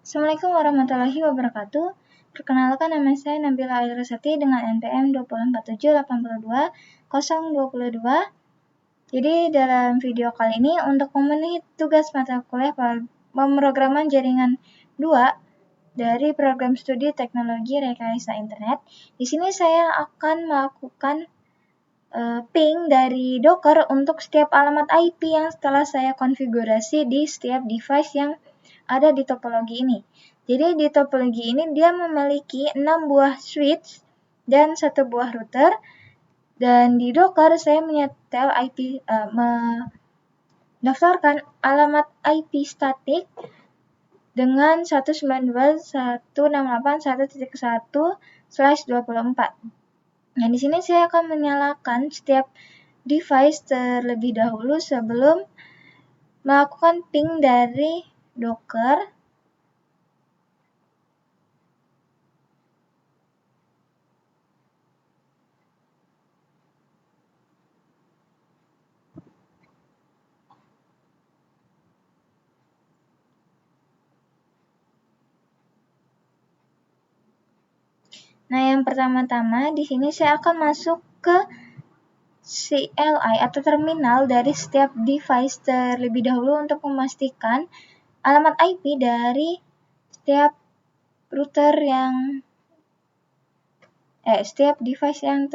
Assalamualaikum warahmatullahi wabarakatuh. Perkenalkan, nama saya Nabila Airasati dengan NPM 248782022. Jadi dalam video kali ini untuk memenuhi tugas mata kuliah pemrograman jaringan 2 dari program studi teknologi rekayasa internet. Di sini saya akan melakukan ping dari Docker untuk setiap alamat IP yang telah saya konfigurasi di setiap device yang ada di topologi ini. Jadi di topologi ini dia memiliki 6 buah switch dan 1 buah router. Dan di Docker saya menyetel mendaftarkan alamat IP statik dengan 192.168.1.1/24. Nah, di sini saya akan menyalakan setiap device terlebih dahulu sebelum melakukan ping dari Docker. Nah, yang pertama-tama di sini saya akan masuk ke CLI atau terminal dari setiap device terlebih dahulu untuk memastikan alamat IP dari setiap router setiap device yang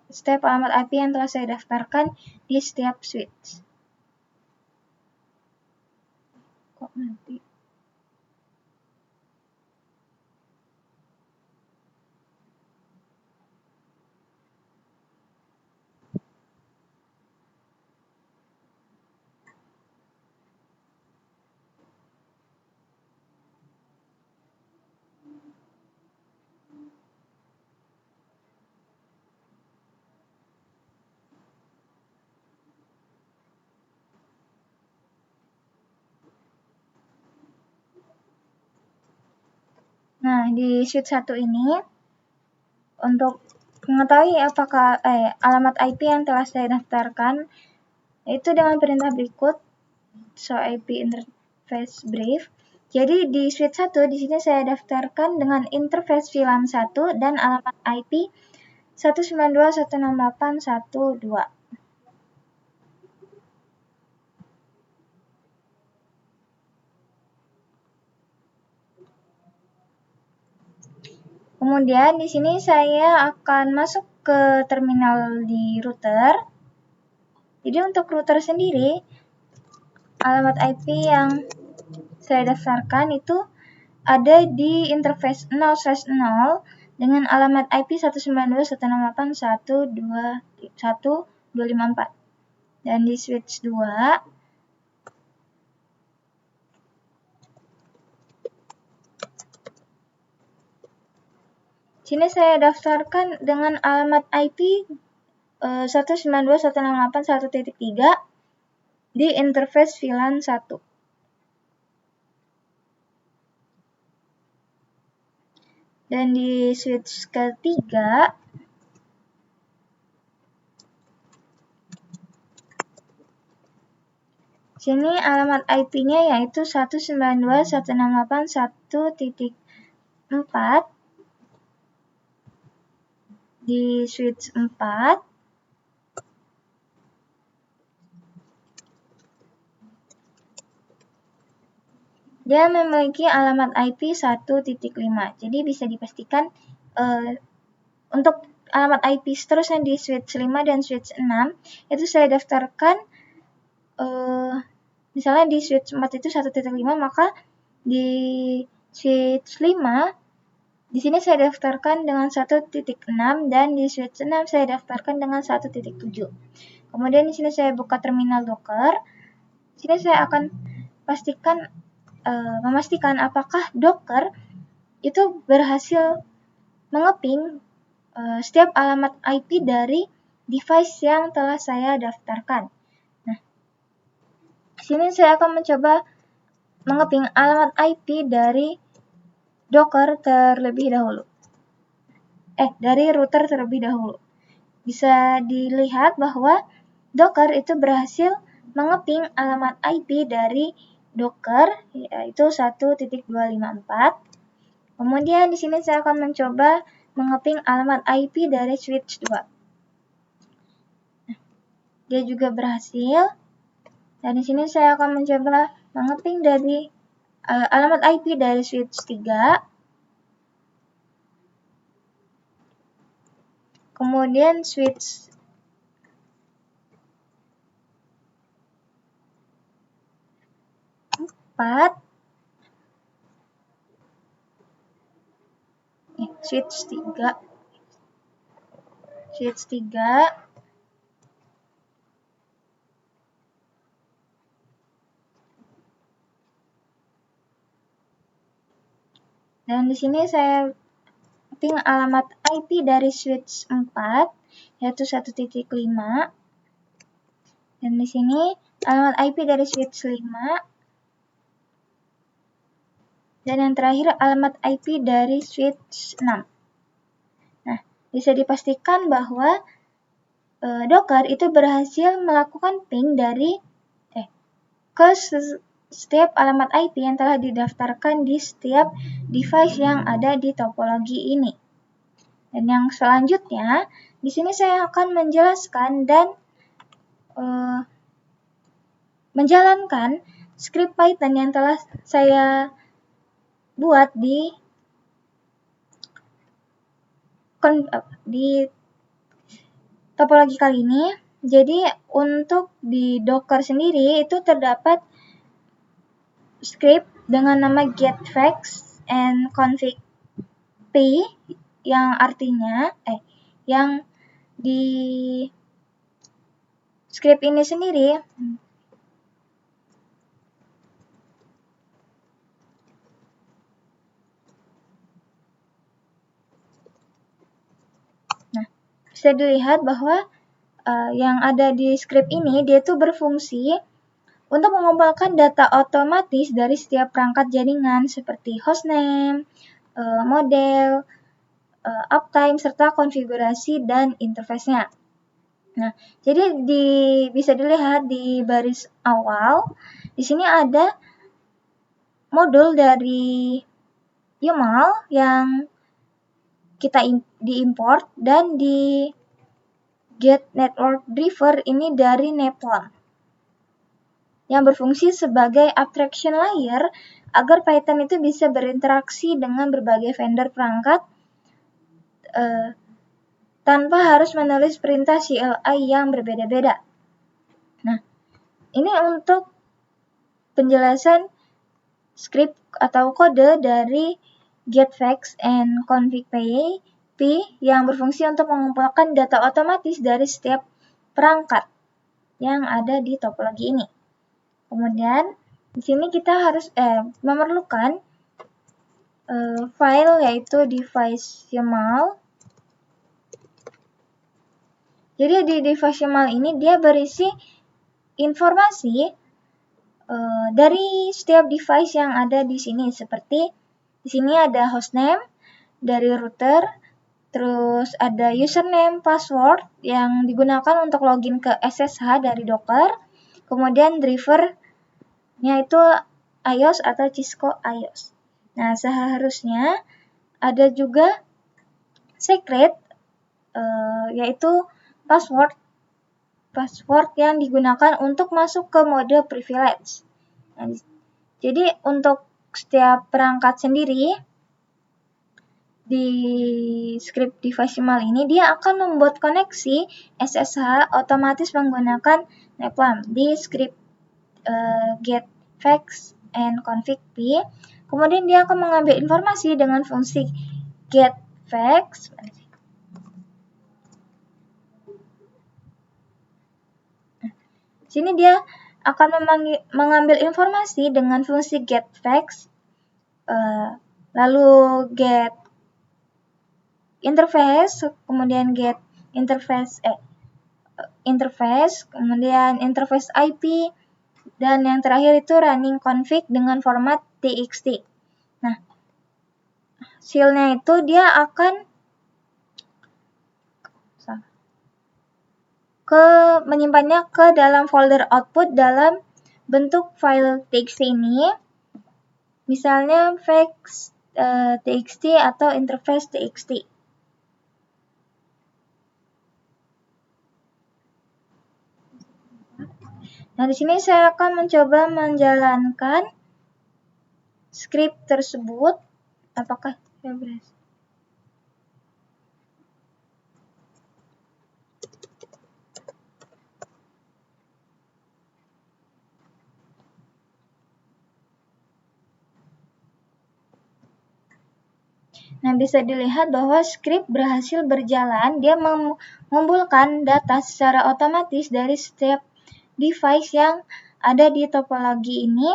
setiap alamat IP yang telah saya daftarkan di setiap switch. Kok mati? Nah, di switch 1 ini untuk mengetahui apakah alamat IP yang telah saya daftarkan yaitu dengan perintah berikut show IP interface brief. Jadi di switch 1 di sini saya daftarkan dengan interface VLAN 1 dan alamat IP 192.168.1.2. Kemudian di sini saya akan masuk ke terminal di router. Jadi untuk router sendiri, alamat IP yang saya daftarkan itu ada di interface 0/0 dengan alamat IP 192.168.1.254. Dan di switch 2, sini saya daftarkan dengan alamat IP 192.168.1.3 di interface VLAN 1. Dan di switch ketiga, sini alamat IP-nya yaitu 192.168.1.4 di switch 4. Dia memiliki alamat IP 1.5. Jadi bisa dipastikan untuk alamat IP seterusnya di switch 5 dan switch 6 itu saya daftarkan misalnya di switch 4 itu 1.5, maka di switch 5 di sini saya daftarkan dengan 1.6 dan di switch 6 saya daftarkan dengan 1.7. Kemudian di sini saya buka terminal Docker. Di sini saya akan memastikan apakah Docker itu berhasil mengeping setiap alamat IP dari device yang telah saya daftarkan. Nah, di sini saya akan mencoba mengeping alamat IP dari Docker terlebih dahulu. Dari router terlebih dahulu. Bisa dilihat bahwa Docker itu berhasil mengeping alamat IP dari Docker, yaitu 1.254. Kemudian di sini saya akan mencoba mengeping alamat IP dari switch 2. Dia juga berhasil. Dan di sini saya akan mencoba mengeping dari alamat IP dari switch 3. Kemudian switch 4. Switch 3. Switch 3. Dan di sini saya ping alamat IP dari switch 4 yaitu 1.5. Dan di sini alamat IP dari switch 5. Dan yang terakhir alamat IP dari switch 6. Nah, bisa dipastikan bahwa Docker itu berhasil melakukan ping dari ke setiap alamat IP yang telah didaftarkan di setiap device yang ada di topologi ini. Dan yang selanjutnya, di sini saya akan menjelaskan dan menjalankan script Python yang telah saya buat di topologi kali ini. Jadi untuk di Docker sendiri itu terdapat script dengan nama getFacts and config p yang artinya yang di script ini sendiri bisa dilihat bahwa yang ada di script ini dia tuh berfungsi untuk mengumpulkan data otomatis dari setiap perangkat jaringan seperti hostname, model, uptime, serta konfigurasi dan interface-nya. Nah, jadi bisa dilihat di baris awal, di sini ada modul dari YAML yang kita diimport dan di get network driver ini dari Nepal yang berfungsi sebagai abstraction layer agar Python itu bisa berinteraksi dengan berbagai vendor perangkat tanpa harus menulis perintah CLI yang berbeda-beda. Nah, ini untuk penjelasan script atau kode dari getFacts and config p yang berfungsi untuk mengumpulkan data otomatis dari setiap perangkat yang ada di topologi ini. Kemudian di sini kita harus memerlukan file yaitu device YAML. Jadi di device YAML ini dia berisi informasi dari setiap device yang ada di sini, seperti di sini ada hostname dari router, terus ada username, password yang digunakan untuk login ke SSH dari Docker, kemudian drivernya itu iOS atau Cisco iOS. Nah, seharusnya ada juga secret yaitu password yang digunakan untuk masuk ke mode privilege. Nah, jadi untuk setiap perangkat sendiri di script device YAML ini dia akan membuat koneksi SSH otomatis menggunakan Nepal di script getFacts and config p. Kemudian dia akan mengambil informasi dengan fungsi getFacts. Sini dia akan mengambil informasi dengan fungsi getFacts, lalu get interface, kemudian get interface, kemudian interface IP, dan yang terakhir itu running config dengan format txt. Nah, hasilnya itu dia akan menyimpannya ke dalam folder output dalam bentuk file txt ini, misalnya facts txt atau interface txt. Nah, di sini saya akan mencoba menjalankan script tersebut. Apakah saya berhasil? Nah, bisa dilihat bahwa script berhasil berjalan. Dia mengumpulkan data secara otomatis dari setiap device yang ada di topologi ini.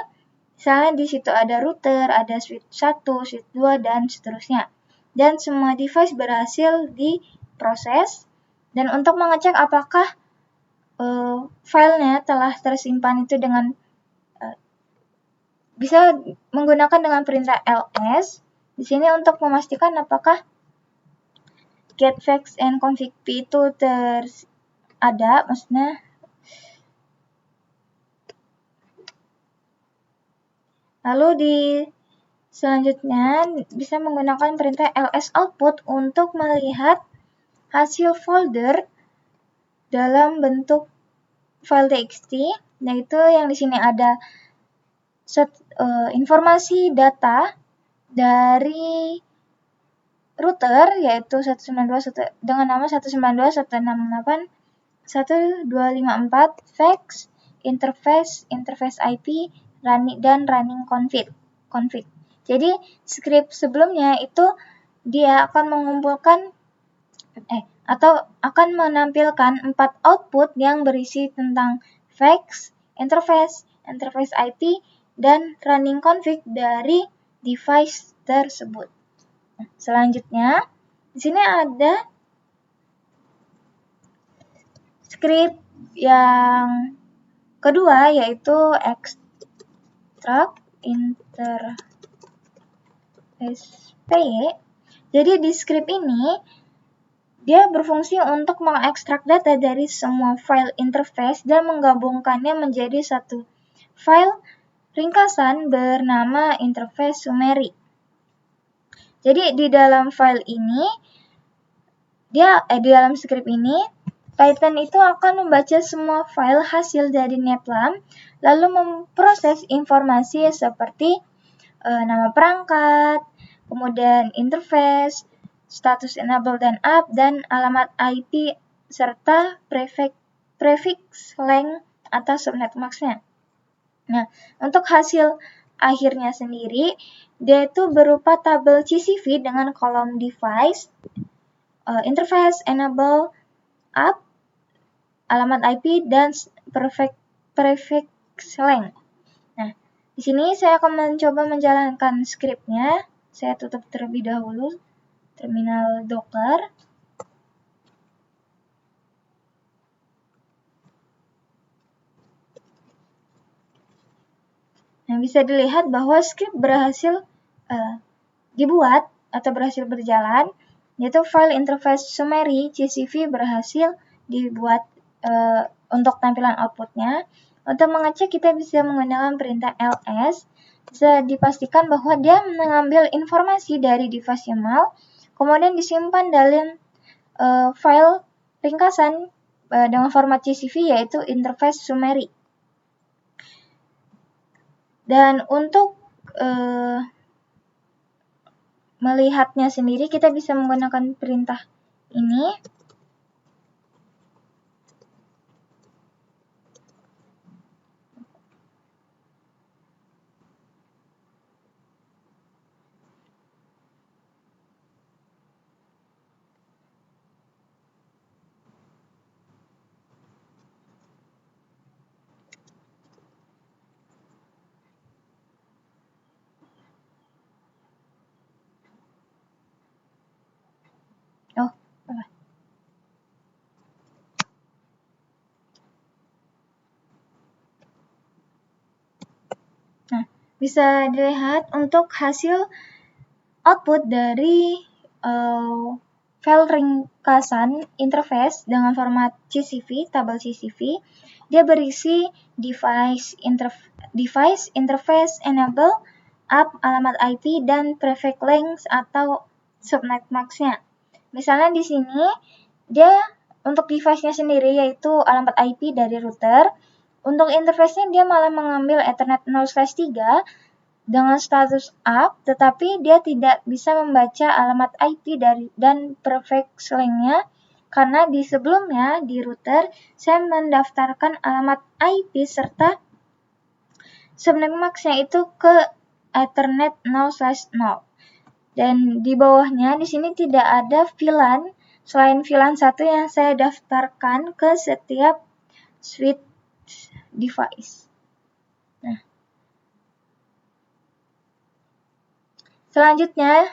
Misalnya di situ ada router, ada switch 1, switch 2, dan seterusnya. Dan semua device berhasil diproses. Dan untuk mengecek apakah filenya telah tersimpan itu dengan bisa menggunakan dengan perintah ls. Di sini untuk memastikan apakah get facts and config p itu ada, maksudnya lalu di selanjutnya bisa menggunakan perintah ls output untuk melihat hasil folder dalam bentuk file txt, yaitu yang di sini ada informasi data dari router, yaitu 192 dengan nama 192.168.1.254 facts, interface IP, dan running config. Jadi script sebelumnya itu dia akan mengumpulkan atau akan menampilkan 4 output yang berisi tentang facts, interface IP, dan running config dari device tersebut. Selanjutnya, di sini ada script yang kedua, yaitu extract interface py. Jadi di script ini dia berfungsi untuk mengekstrak data dari semua file interface dan menggabungkannya menjadi satu file ringkasan bernama interface summary. Jadi di dalam file ini, di dalam script ini, Python itu akan membaca semua file hasil dari Neplam, lalu memproses informasi seperti nama perangkat, kemudian interface, status enable dan up, dan alamat IP, serta prefix length atau subnet max-nya. Nah, untuk hasil akhirnya sendiri, dia itu berupa tabel CSV dengan kolom device, interface, enable, up, alamat IP, dan prefix length. Nah, di sini saya akan mencoba menjalankan scriptnya. Saya tutup terlebih dahulu terminal Docker. Nah, bisa dilihat bahwa script berhasil dibuat atau berhasil berjalan, yaitu file interface summary CSV berhasil dibuat untuk tampilan outputnya. Untuk mengecek kita bisa menggunakan perintah ls. Bisa dipastikan bahwa dia mengambil informasi dari device YAML, kemudian disimpan dalam file ringkasan dengan format CSV, yaitu interface summary. Dan untuk melihatnya sendiri, kita bisa menggunakan perintah ini. Nah, bisa dilihat untuk hasil output dari file ringkasan interface dengan format CSV, tabel CSV, dia berisi device interface enable, app, alamat IP, dan prefix links atau subnet max-nya. Misalnya di sini dia untuk device-nya sendiri yaitu alamat IP dari router. Untuk interface-nya dia malah mengambil Ethernet 0/3 dengan status up, tetapi dia tidak bisa membaca alamat IP dan prefix link-nya karena di sebelumnya di router saya mendaftarkan alamat IP serta subnet max-nya itu ke Ethernet 0/0. Dan di bawahnya di sini tidak ada VLAN selain VLAN 1 yang saya daftarkan ke setiap switch device. Nah, selanjutnya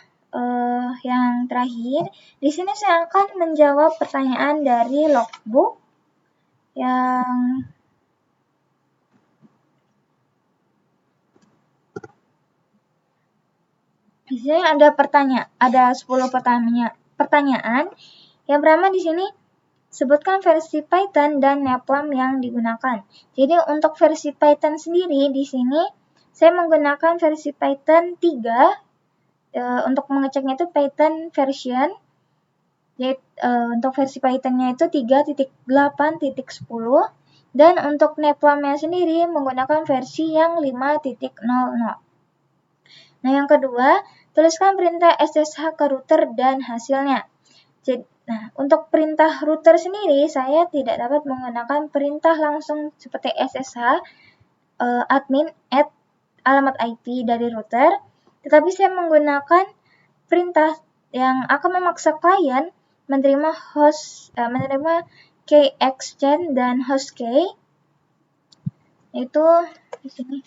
yang terakhir, di sini saya akan menjawab pertanyaan dari logbook yang di sini ada 10 pertanyaan. Yang pertama di sini sebutkan versi Python dan NAPLAM yang digunakan. Jadi untuk versi Python sendiri di sini saya menggunakan versi Python 3. Untuk mengeceknya itu Python version. Untuk versi Python-nya itu 3.8.10 dan untuk NAPLAM-nya sendiri menggunakan versi yang 5.00. Nah, yang kedua, tuliskan perintah SSH ke router dan hasilnya. Nah, untuk perintah router sendiri, saya tidak dapat menggunakan perintah langsung seperti SSH admin add alamat IP dari router, tetapi saya menggunakan perintah yang akan memaksa klien menerima key exchange dan host key. Itu di sini.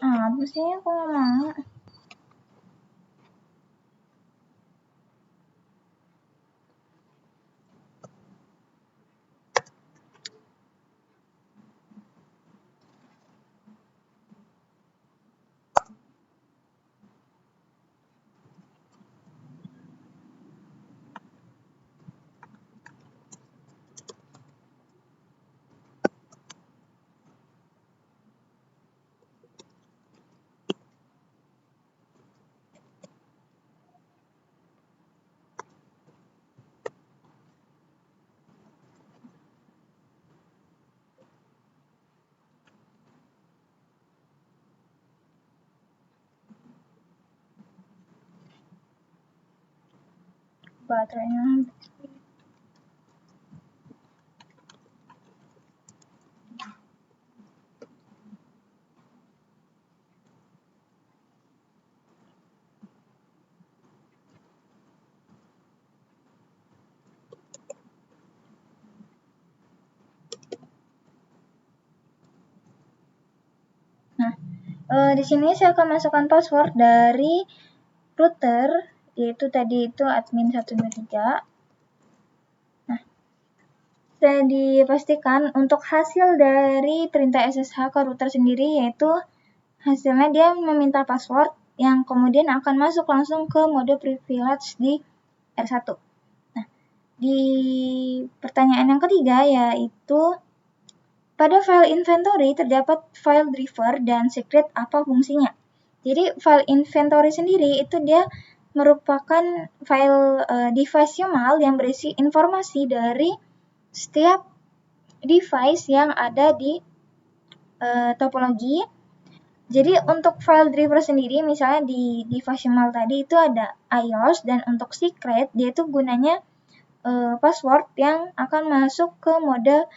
Apa sih aku ngomong? baterainya. Di sini saya akan masukkan password dari router, yaitu tadi itu admin 123. Nah, saya dipastikan untuk hasil dari perintah SSH ke router sendiri, yaitu hasilnya dia meminta password yang kemudian akan masuk langsung ke mode privilege di R1. Nah, di pertanyaan yang ketiga yaitu pada file inventory terdapat file driver dan secret apa fungsinya. Jadi file inventory sendiri itu dia merupakan file device YAML yang berisi informasi dari setiap device yang ada di topologi. Jadi untuk file driver sendiri misalnya di device YAML tadi itu ada iOS, dan untuk secret dia itu gunanya password yang akan masuk ke mode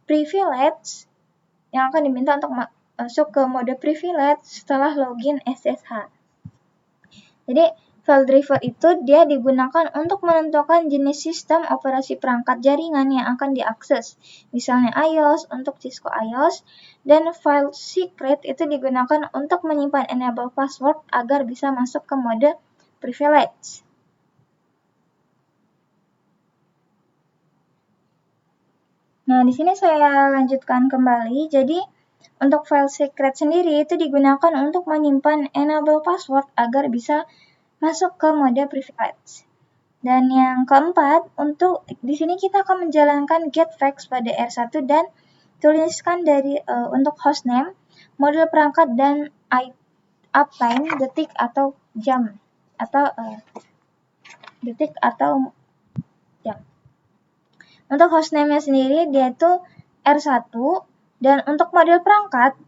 privilege, yang akan diminta untuk masuk ke mode privilege setelah login SSH. Jadi file driver itu dia digunakan untuk menentukan jenis sistem operasi perangkat jaringan yang akan diakses. Misalnya iOS untuk Cisco iOS, dan file secret itu digunakan untuk menyimpan enable password agar bisa masuk ke mode privilege. Nah, di sini saya lanjutkan kembali. Jadi, untuk file secret sendiri itu digunakan untuk menyimpan enable password agar bisa masuk ke mode privilege. Dan yang keempat, untuk di sini kita akan menjalankan get facts pada R1 dan tuliskan dari untuk hostname, model perangkat, dan uptime detik atau jam atau detik atau jam. Untuk hostname-nya sendiri dia itu R1, dan untuk model perangkat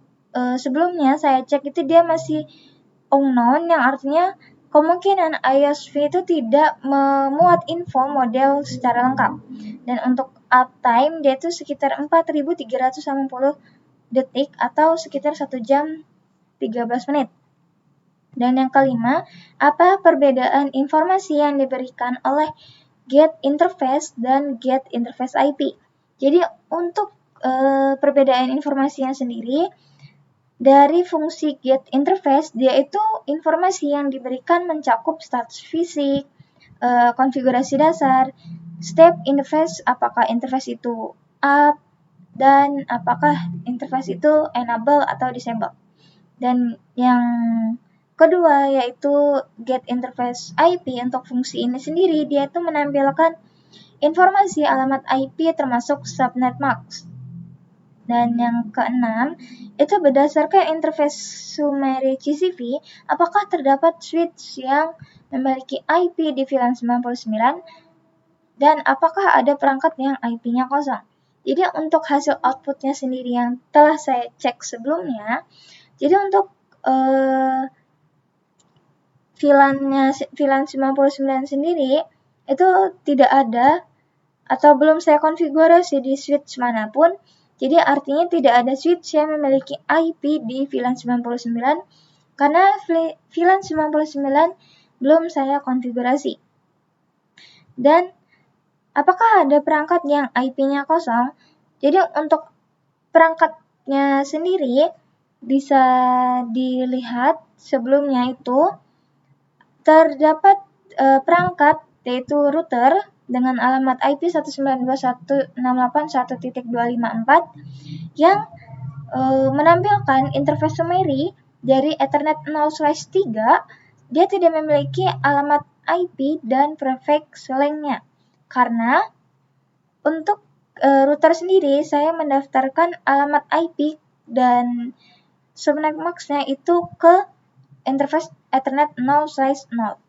sebelumnya saya cek itu dia masih unknown, yang artinya kemungkinan IOSV itu tidak memuat info model secara lengkap. Dan untuk uptime dia itu sekitar 4.380 detik atau sekitar 1 jam 13 menit. Dan yang kelima, apa perbedaan informasi yang diberikan oleh get interface dan get interface IP. Jadi untuk perbedaan informasinya sendiri, dari fungsi get interface dia itu informasi yang diberikan mencakup status fisik, konfigurasi dasar, step interface, apakah interface itu up, dan apakah interface itu enable atau disable. Dan yang kedua yaitu get interface IP. Untuk fungsi ini sendiri dia itu menampilkan informasi alamat IP termasuk subnet mask. Dan yang keenam itu berdasarkan interface summary CCV, apakah terdapat switch yang memiliki IP di VLAN 99 dan apakah ada perangkat yang IP-nya kosong. Jadi untuk hasil outputnya sendiri yang telah saya cek sebelumnya, jadi untuk VLAN 99 sendiri itu tidak ada atau belum saya konfigurasi di switch manapun. Jadi artinya tidak ada switch yang memiliki IP di VLAN 99 karena VLAN 99 belum saya konfigurasi. Dan apakah ada perangkat yang IP-nya kosong? Jadi untuk perangkatnya sendiri bisa dilihat sebelumnya itu terdapat perangkat yaitu router dengan alamat IP 192.168.1.254 yang menampilkan interface summary dari Ethernet 0/3. Dia tidak memiliki alamat IP dan prefix length-nya. Karena untuk router sendiri saya mendaftarkan alamat IP dan subnet max-nya itu ke interface Ethernet 0/0.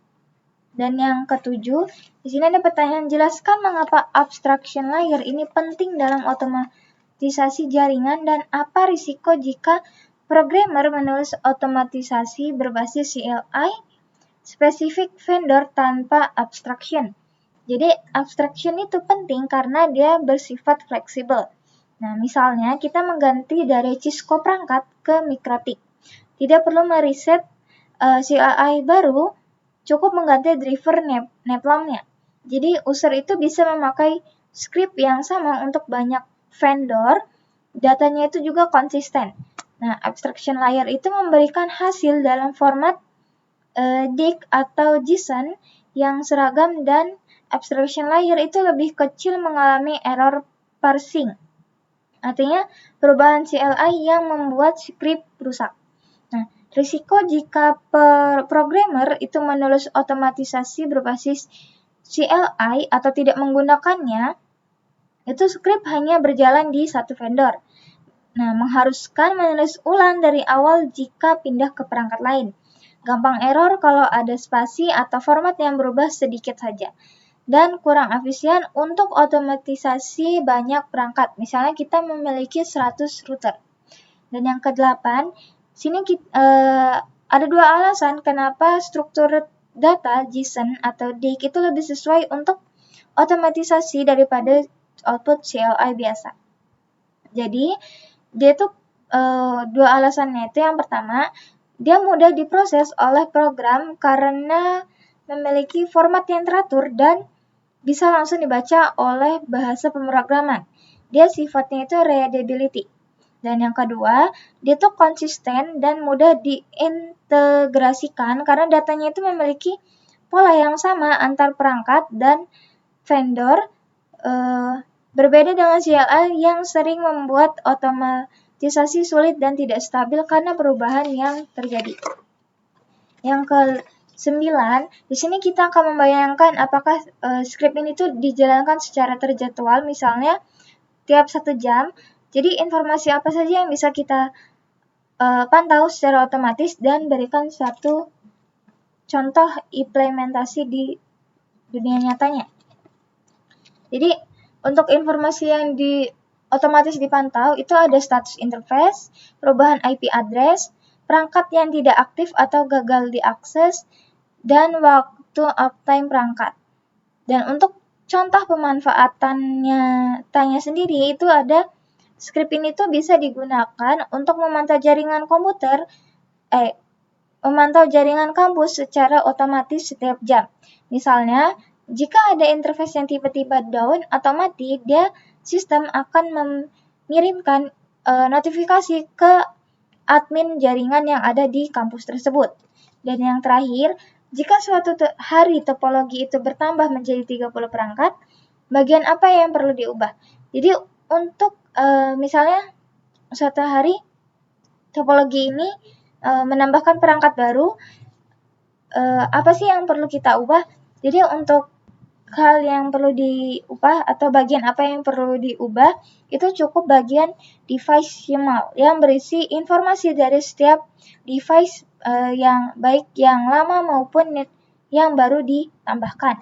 Dan yang ketujuh, di sini ada pertanyaan, jelaskan mengapa abstraction layer ini penting dalam otomatisasi jaringan dan apa risiko jika programmer menulis otomatisasi berbasis CLI spesifik vendor tanpa abstraction. Jadi abstraction itu penting karena dia bersifat fleksibel. Nah, misalnya kita mengganti dari Cisco perangkat ke Mikrotik. Tidak perlu meriset CLI baru, cukup mengganti driver NetLam-nya. Jadi user itu bisa memakai script yang sama untuk banyak vendor, datanya itu juga konsisten. Nah, abstraction layer itu memberikan hasil dalam format DIC atau JSON yang seragam, dan abstraction layer itu lebih kecil mengalami error parsing. Artinya perubahan CLI yang membuat script rusak. Nah, risiko jika programmer itu menulis otomatisasi berbasis CLI atau tidak menggunakannya, itu script hanya berjalan di satu vendor. Nah, mengharuskan menulis ulang dari awal jika pindah ke perangkat lain. Gampang error kalau ada spasi atau format yang berubah sedikit saja. Dan kurang efisien untuk otomatisasi banyak perangkat. Misalnya kita memiliki 100 router. Dan yang ke-8, sini ada dua alasan kenapa struktur data JSON atau DIC itu lebih sesuai untuk otomatisasi daripada output CLI biasa. Jadi, dia tuh dua alasannya itu, yang pertama, dia mudah diproses oleh program karena memiliki format yang teratur dan bisa langsung dibaca oleh bahasa pemrograman. Dia sifatnya itu readability. Dan yang kedua, dia tuh konsisten dan mudah diintegrasikan karena datanya itu memiliki pola yang sama antar perangkat dan vendor. Berbeda dengan CLI yang sering membuat otomatisasi sulit dan tidak stabil karena perubahan yang terjadi. Yang ke-9, di sini kita akan membayangkan apakah script ini tuh dijalankan secara terjadwal, misalnya tiap 1 jam. Jadi informasi apa saja yang bisa kita pantau secara otomatis dan berikan satu contoh implementasi di dunia nyatanya. Jadi untuk informasi yang otomatis dipantau itu ada status interface, perubahan IP address, perangkat yang tidak aktif atau gagal diakses, dan waktu uptime perangkat. Dan untuk contoh pemanfaatannya tanya sendiri itu ada script ini tuh bisa digunakan untuk memantau jaringan kampus secara otomatis setiap jam. Misalnya, jika ada interface yang tiba-tiba down atau mati, sistem akan mengirimkan notifikasi ke admin jaringan yang ada di kampus tersebut. Dan yang terakhir, jika suatu hari topologi itu bertambah menjadi 30 perangkat, bagian apa yang perlu diubah? Jadi untuk misalnya suatu hari topologi ini menambahkan perangkat baru, apa sih yang perlu kita ubah? Jadi untuk hal yang perlu diubah atau bagian apa yang perlu diubah, itu cukup bagian device YAML yang berisi informasi dari setiap device yang baik yang lama maupun yang baru ditambahkan.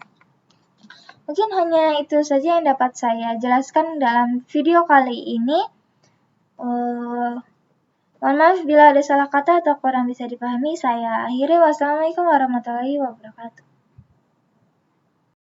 Mungkin hanya itu saja yang dapat saya jelaskan dalam video kali ini. Mohon maaf bila ada salah kata atau kurang bisa dipahami. Saya akhiri. Wassalamualaikum warahmatullahi wabarakatuh.